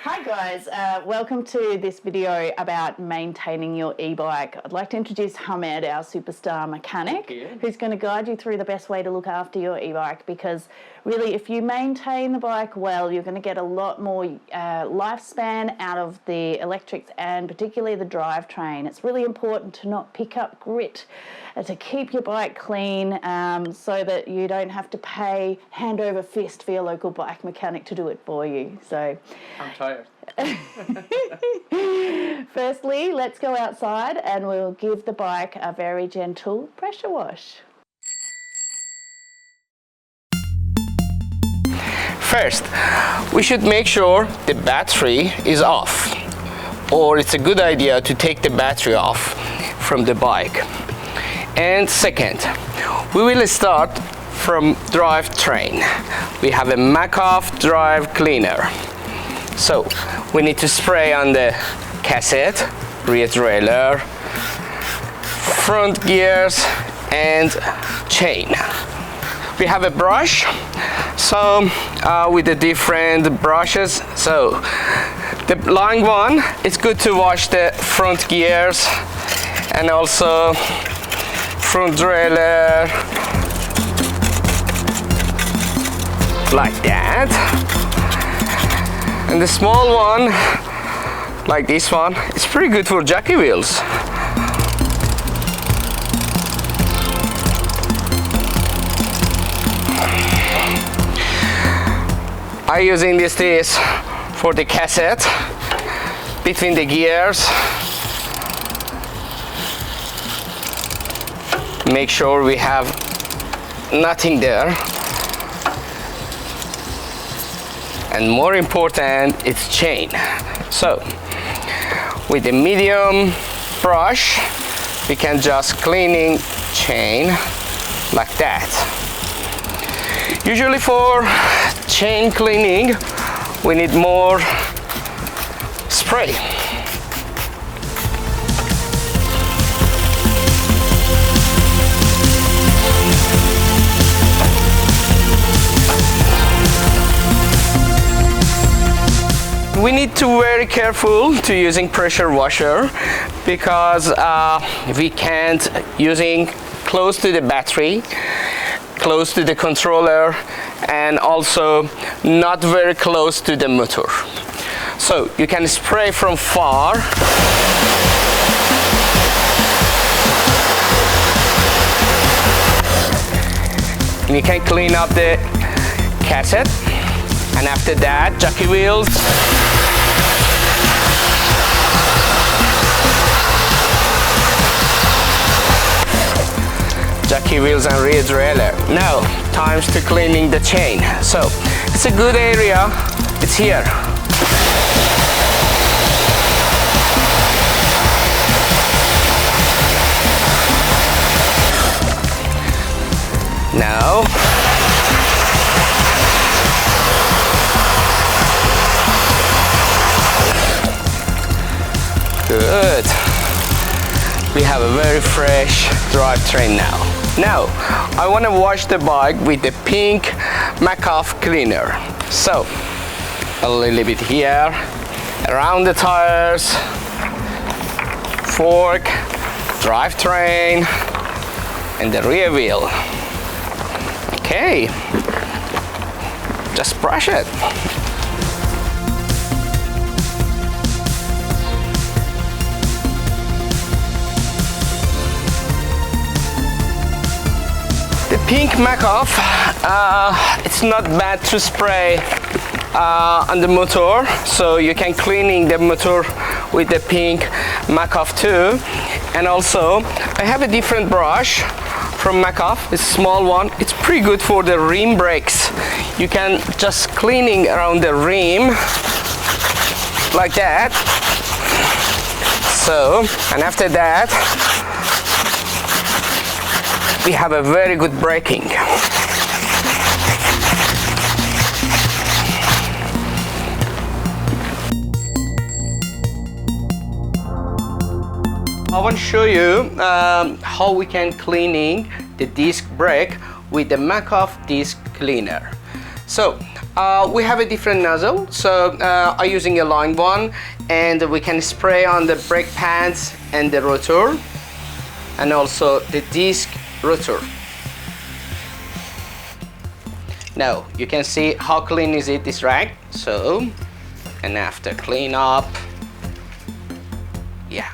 Hi guys, welcome to this video about maintaining your e-bike. I'd like to introduce Hamed, our superstar mechanic, who's going to guide you through the best way to look after your e-bike, because really if you maintain the bike well, you're going to get a lot more lifespan out of the electrics and particularly the drivetrain. It's really important to not pick up grit, to keep your bike clean so that you don't have to pay hand over fist for your local bike mechanic to do it for you. So I'm tired. Firstly, let's go outside and we'll give the bike a very gentle pressure wash. First, we should make sure the battery is off, or it's a good idea to take the battery off from the bike. And second, we will start from drivetrain. We have a Makoff drive cleaner. So we need to spray on the cassette, rear derailleur, front gears and chain. We have a brush, so with the different brushes. So the long one, it's good to wash the front gears and also front derailleur, like that. And the small one, like this one, it's pretty good for jockey wheels. I'm using this for the cassette between the gears. Make sure we have nothing there. And more important, it's chain. So with the medium brush, we can just cleaning chain like that. Usually for chain cleaning, we need more spray. We need to be very careful to using pressure washer, because we can't using close to the battery, close to the controller, and also not very close to the motor. So you can spray from far. And you can clean up the cassette, and after that, jockey wheels. Jockey wheels and rear derailleur. Now, times to cleaning the chain. So, it's a good area. It's here. Now, good. We have a very fresh drivetrain now. Now, I want to wash the bike with the pink Makoff cleaner. So, a little bit here, around the tires, fork, drivetrain, and the rear wheel. Okay, just brush it. The pink Makoff, it's not bad to spray on the motor, so you can cleaning the motor with the pink Makoff too. And also, I have a different brush from Makoff, it's a small one. It's pretty good for the rim brakes. You can just cleaning around the rim like that. So, and after that, we have a very good braking. I want to show you how we can cleaning the disc brake with the Makoff disc cleaner. So we have a different nozzle, so I'm using a line one, and we can spray on the brake pads and the rotor, and also the disc rotor. Now you can see how clean is it, this rag. So, and after clean up, yeah,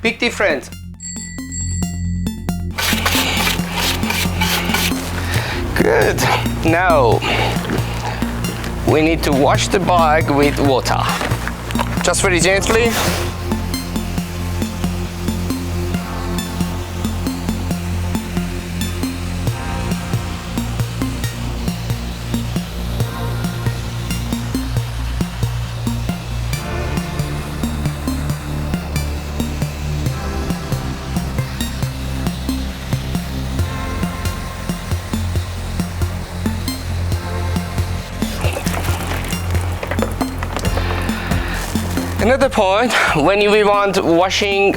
big difference. Good. Now we need to wash the bike with water, just very gently. Another point, when we want washing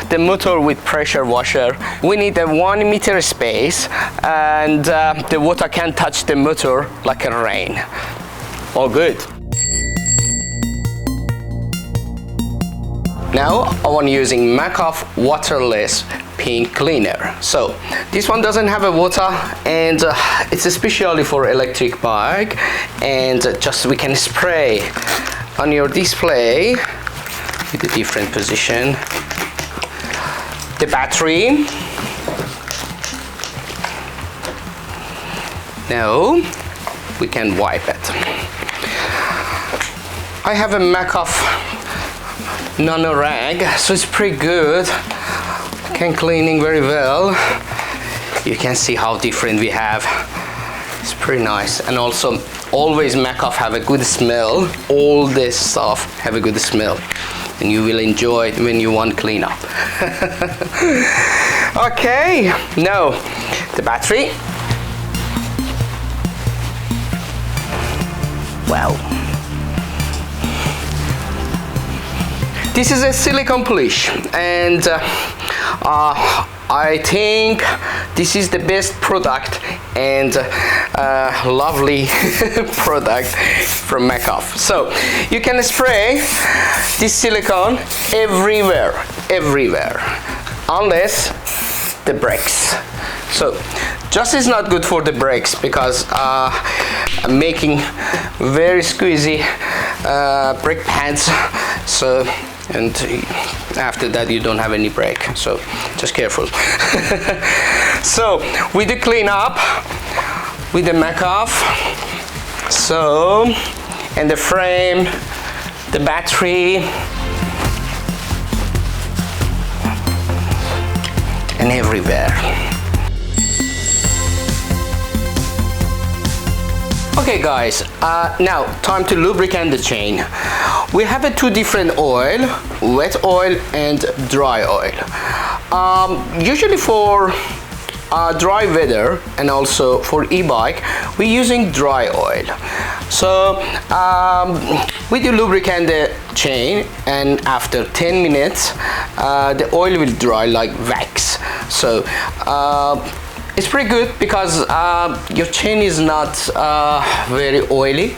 the motor with pressure washer, we need a 1 meter space, and the water can touch the motor like a rain. All good. Now I want using Macoff waterless pin cleaner. So this one doesn't have a water, and it's especially for electric bike, and just we can spray on your display with a different position the battery. Now we can wipe it. I have a Macoff nano rag, so it's pretty good, can cleaning very well. You can see how different we have. It's pretty nice, and also always Macoff have a good smell. All this stuff have a good smell, and you will enjoy it when you want clean up. Okay, now the battery. Wow. This is a silicone polish, and I think this is the best product and lovely product from Macoff. So you can spray this silicone everywhere, unless the brakes. So just is not good for the brakes, because making very squeezy brake pads. So, and after that you don't have any brake, so just careful. So we do clean up with the Macoff. So, and the frame, the battery, and everywhere. Okay guys, now time to lubricate the chain. We have two different oil, wet oil and dry oil. Usually for dry weather and also for e-bike, we're using dry oil. So we do lubricate the chain, and after 10 minutes the oil will dry like wax. So it's pretty good, because your chain is not very oily,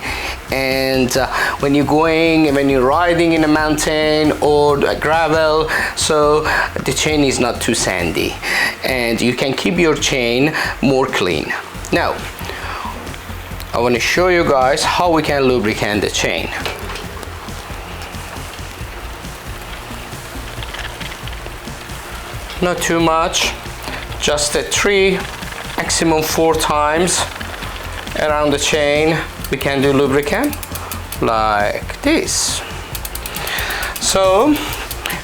and when you're riding in a mountain or a gravel, so the chain is not too sandy, and you can keep your chain more clean. Now I want to show you guys how we can lubricate the chain. Not too much, just 3, maximum 4 times around the chain. We can do lubricant like this. So,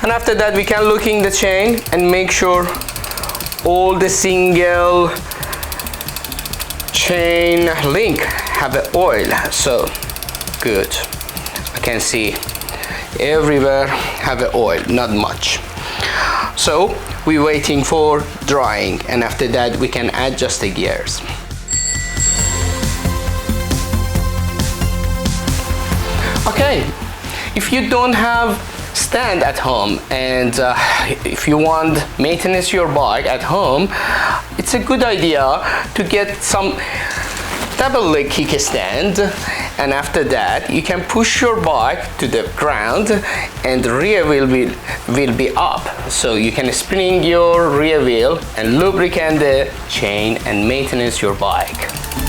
and after that we can look in the chain and make sure all the single chain link have an oil. So good, I can see everywhere have an oil, not much. So we're waiting for drying, and after that we can adjust the gears. Okay, if you don't have stand at home, and if you want maintenance your bike at home, it's a good idea to get some double leg kickstand, and after that you can push your bike to the ground and the rear wheel will be up, so you can spring your rear wheel and lubricate the chain and maintenance your bike.